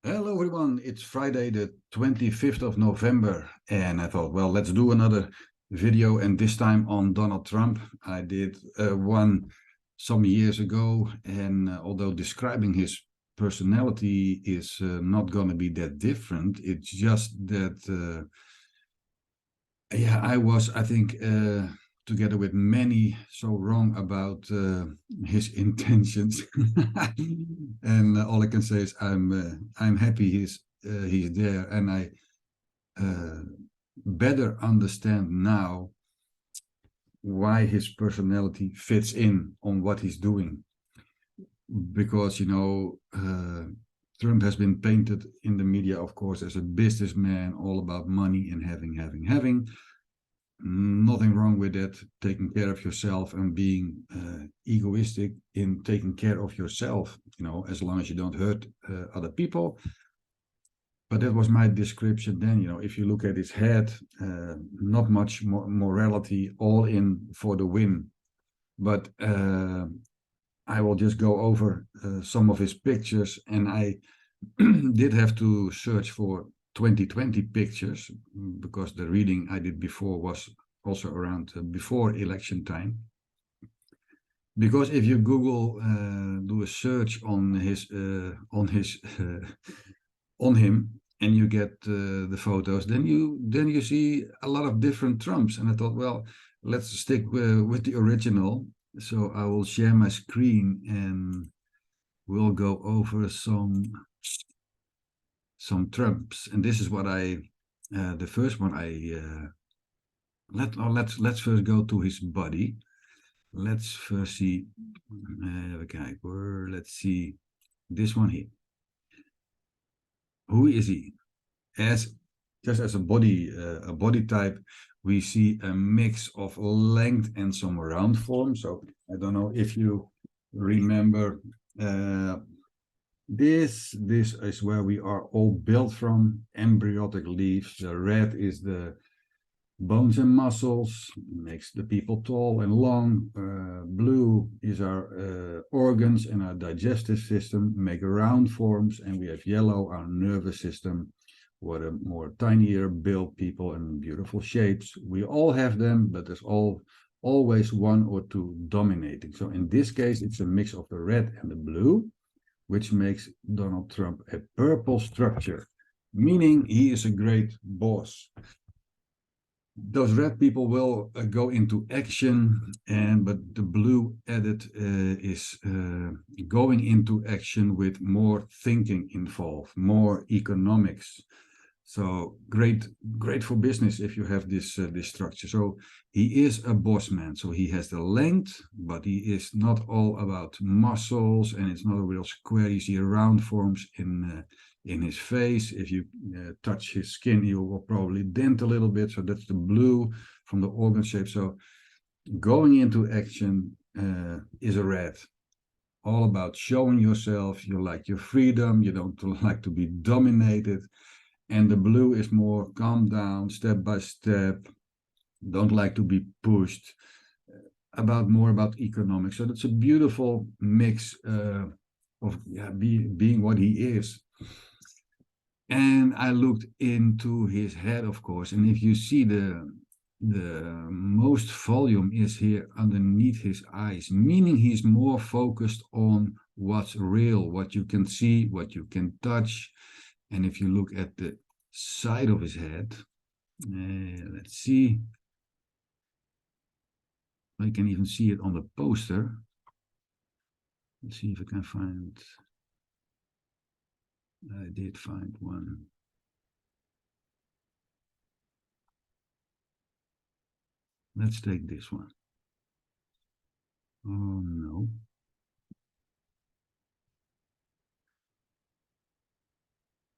Hello everyone, it's Friday the 25th of November and I thought, well, let's do another video and this time on Donald Trump. I did one some years ago and although describing his personality is not going to be that different, it's just that, yeah, I think, together with many, so wrong about his intentions. And all I can say is I'm happy he's there, and I uh, better understand now why his personality fits in on what he's doing. Because Trump has been painted in the media, of course, as a businessman, all about money and having. Nothing wrong with that, taking care of yourself and being egoistic in taking care of yourself, as long as you don't hurt other people. But that was my description then. If you look at his head, not much morality, all in for the win. But I will just go over some of his pictures, and I did have to search for 2020 pictures because the reading I did before was also around before election time. Because if you Google, do a search on him, and you get the photos, then you see a lot of different Trumps, and I thought, well, let's stick with the original. So I will share my screen and we'll go over some Trumps, and this is what the first one let's first go to his body. Let's first see, let's see this one here. Who is he? Just as a body type, we see a mix of length and some round form. So I don't know if you remember. This is where we are all built from, embryonic leaves. The red is the bones and muscles, makes the people tall and long. Blue is our organs and our digestive system, make round forms. And we have yellow, our nervous system, what a more tinier built people and beautiful shapes. We all have them, but there's always one or two dominating. So in this case, it's a mix of the red and the blue, which makes Donald Trump a purple structure, meaning he is a great boss. Those red people will go into action, but the blue added is going into action with more thinking involved, more economics. So great for business if you have this structure. So he is a boss man. So he has the length, but he is not all about muscles, and it's not a real square. You see round forms in his face. If you touch his skin, you will probably dent a little bit. So that's the blue from the organ shape. So going into action is a red. All about showing yourself. You like your freedom. You don't like to be dominated. And the blue is more calm down, step by step, don't like to be pushed, more about economics. So that's a beautiful mix of being what he is. And I looked into his head, of course, and if you see the most volume is here underneath his eyes, meaning he's more focused on what's real, what you can see, what you can touch. And if you look at the side of his head, let's see. I can even see it on the poster. Let's see if I can find. I did find one. Let's take this one. Oh no.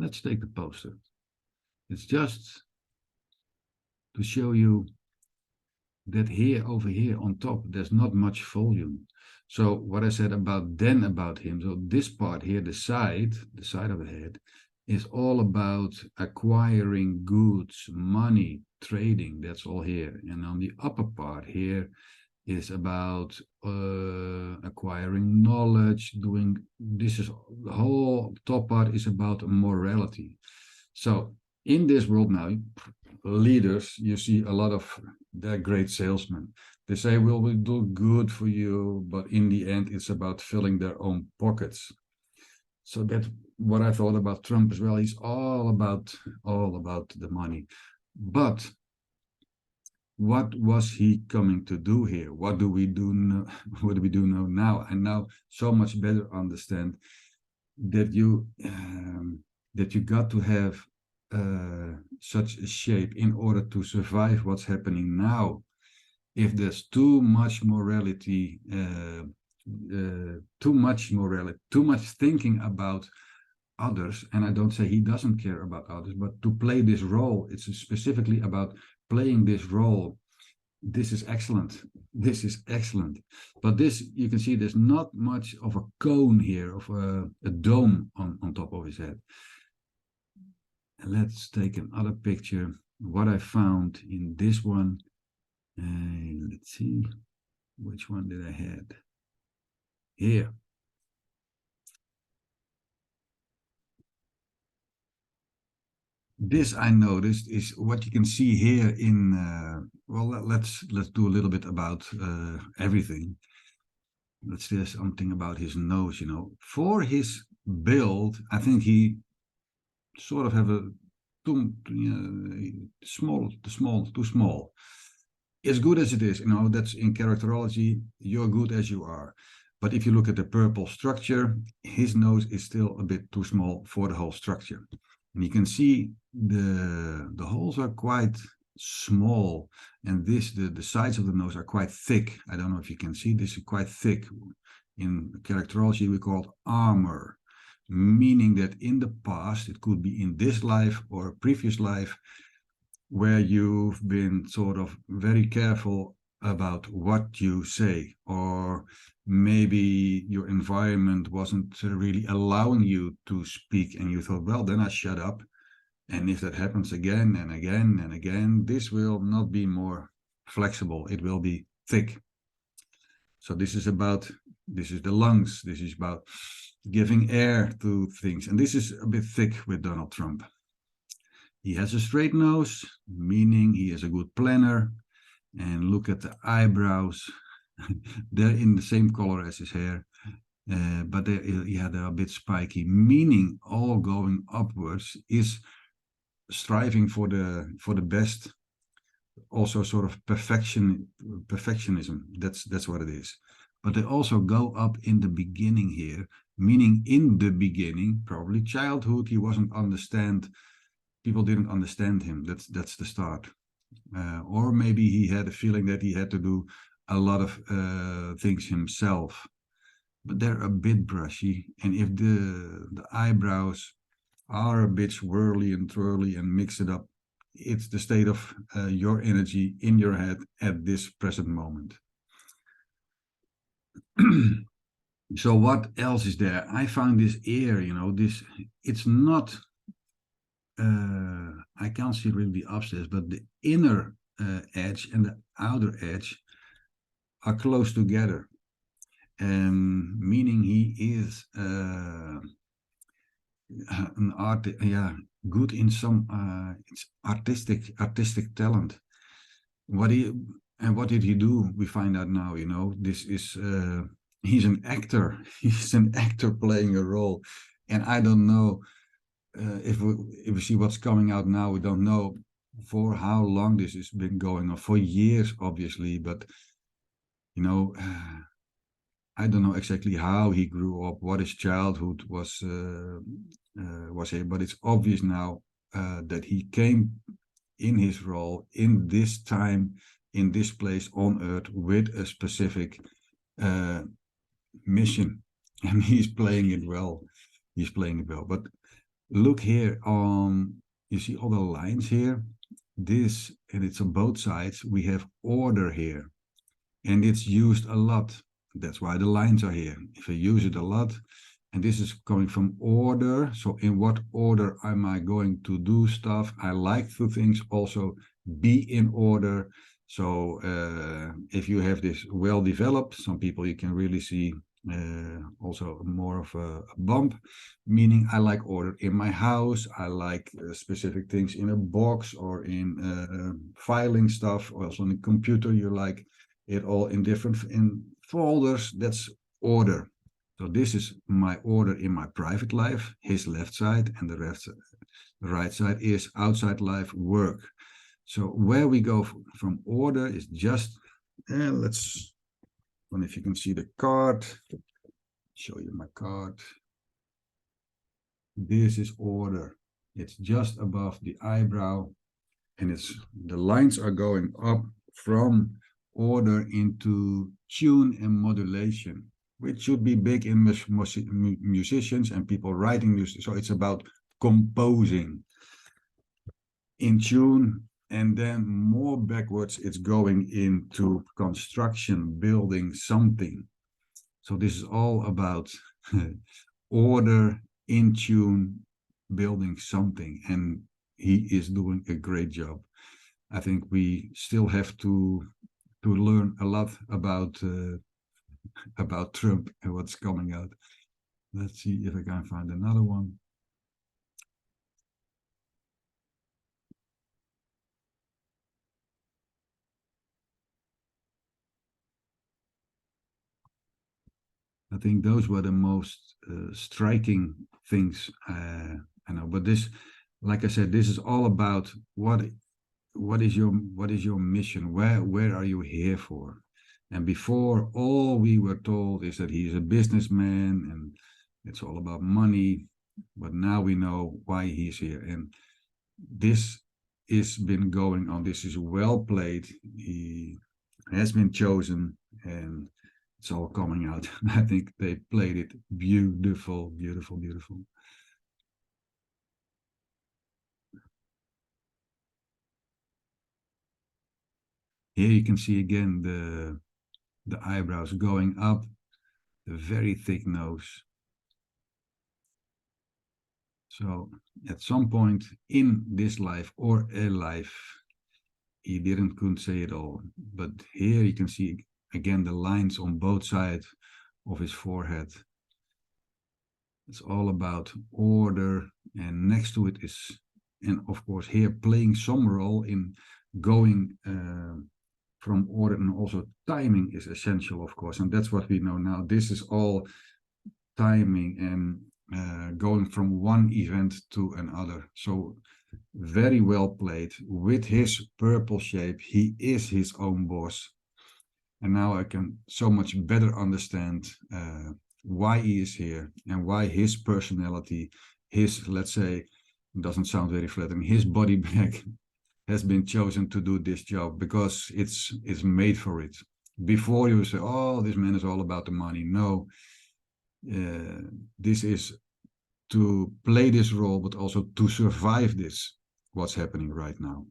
Let's take the poster. It's just to show you that over here on top, there's not much volume. So what I said about him, so this part here, the side of the head, is all about acquiring goods, money, trading. That's all here. And on the upper part here is about acquiring knowledge, doing this is the whole top part is about morality. So in this world now, leaders, you see a lot of they're great salesmen. They say, well, we do good for you, but in the end, it's about filling their own pockets. So that's what I thought about Trump as well. He's all about the money. But what was he coming to do here? What do we do now? What do we do now? And now so much better understand that you got to have such a shape in order to survive what's happening now. If there's too much morality, too much thinking about others, and I don't say he doesn't care about others, but to play this role, it's specifically about playing this role. This is excellent. This is excellent. But this, you can see there's not much of a cone here, of a dome on top of his head. And let's take another picture. What I found in this one, let's see, which one did I have? Here. This I noticed is what you can see here in, well, let's do a little bit about everything. Let's say something about his nose, For his build, I think he sort of have a too small. As good as it is, that's in characterology, you're good as you are. But if you look at the purple structure, his nose is still a bit too small for the whole structure. And you can see the holes are quite small, and the sides of the nose are quite thick. I don't know if you can see, this is quite thick. In characterology, we call it armor, meaning that in the past, it could be in this life or a previous life, where you've been sort of very careful about what you say, or maybe your environment wasn't really allowing you to speak, and you thought, well, then I shut up. And if that happens again and again and again, this will not be more flexible, it will be thick. So this is the lungs, this is about giving air to things, and this is a bit thick with Donald Trump. He has a straight nose, meaning he is a good planner. And look at the eyebrows. They're in the same color as his hair, but they're a bit spiky, meaning all going upwards is striving for the best. Also sort of perfectionism. That's what it is. But they also go up in the beginning here, meaning in the beginning, probably childhood, he wasn't understand. People didn't understand him. That's the start. Or maybe he had a feeling that he had to do a lot of things himself. But they're a bit brushy. And if the eyebrows are a bit swirly and twirly and mix it up, it's the state of your energy in your head at this present moment. So what else is there? I found this ear, it's not... I can't see really the upstairs, but the inner edge and the outer edge are close together, meaning he is an artist, good in some it's artistic talent. What did he do? We find out now. This is he's an actor. He's an actor playing a role, and I don't know. If we see what's coming out now, we don't know for how long this has been going on, for years, obviously, but I don't know exactly how he grew up, what his childhood was here, but it's obvious now that he came in his role in this time, in this place on Earth with a specific mission, and he's playing it well. But look here you see all the lines here, and it's on both sides. We have order here, and it's used a lot. That's why the lines are here. If I use it a lot, and this is coming from order, so in what order am I going to do stuff? I like to things also be in order. So if you have this well developed, some people you can really see also more of a bump, meaning I like order in my house. I like specific things in a box or in filing stuff, or also on the computer. You like it all in different in folders. That's order. So this is my order in my private life, his left side, and the right side is outside life, work. So where we go from order is just, let's, and if you can see the card, show you my card. This is order. It's just above the eyebrow, and it's the lines are going up from order into tune and modulation, which should be big in musicians and people writing music. So it's about composing in tune, and then more backwards it's going into construction, building something. So this is all about order, in tune, building something, and he is doing a great job. I think we still have to learn a lot about Trump and what's coming out. Let's see if I can find another one. I think those were the most striking things I know. But this, like I said, this is all about what is your mission? Where are you here for? And before, all we were told is that he's a businessman and it's all about money. But now we know why he's here, and this has been going on. This is well played. He has been chosen, and it's all coming out. I think they played it beautiful, beautiful, beautiful. Here you can see again the eyebrows going up, the very thick nose. So at some point in this life or a life, he couldn't say it all. But here you can see again the lines on both sides of his forehead. It's all about order, and next to it is, and of course here playing some role in going from order, and also timing is essential, of course, and that's what we know now. This is all timing and going from one event to another. So very well played with his purple shape. He is his own boss. And now I can so much better understand why he is here and why his personality, his, let's say, doesn't sound very flattering, his body bag has been chosen to do this job because it's made for it. Before you say, oh, this man is all about the money. No, this is to play this role, but also to survive this, what's happening right now.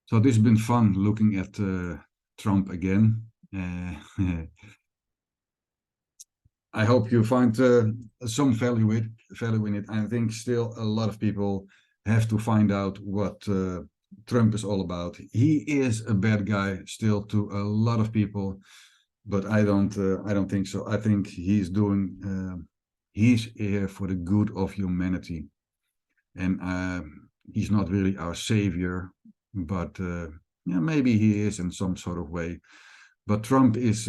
So this has been fun looking at Trump again. I hope you find some value in it. I think still a lot of people have to find out what Trump is all about. He is a bad guy still to a lot of people, but I don't think so. I think he's here for the good of humanity, and he's not really our savior, but yeah, maybe he is in some sort of way. But Trump is,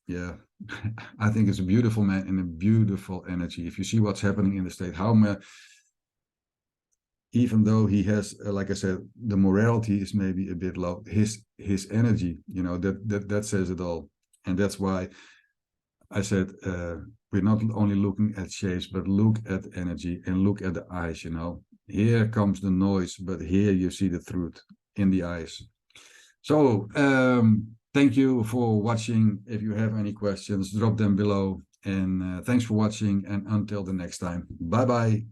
yeah, I think it's a beautiful man and a beautiful energy. If you see what's happening in the state, even though he has, like I said, the morality is maybe a bit low, his energy, that says it all. And that's why I said we're not only looking at shapes, but look at energy and look at the eyes. Here comes the noise, but here you see the truth in the eyes. So thank you for watching. If you have any questions, drop them below. And thanks for watching, and until the next time. Bye bye.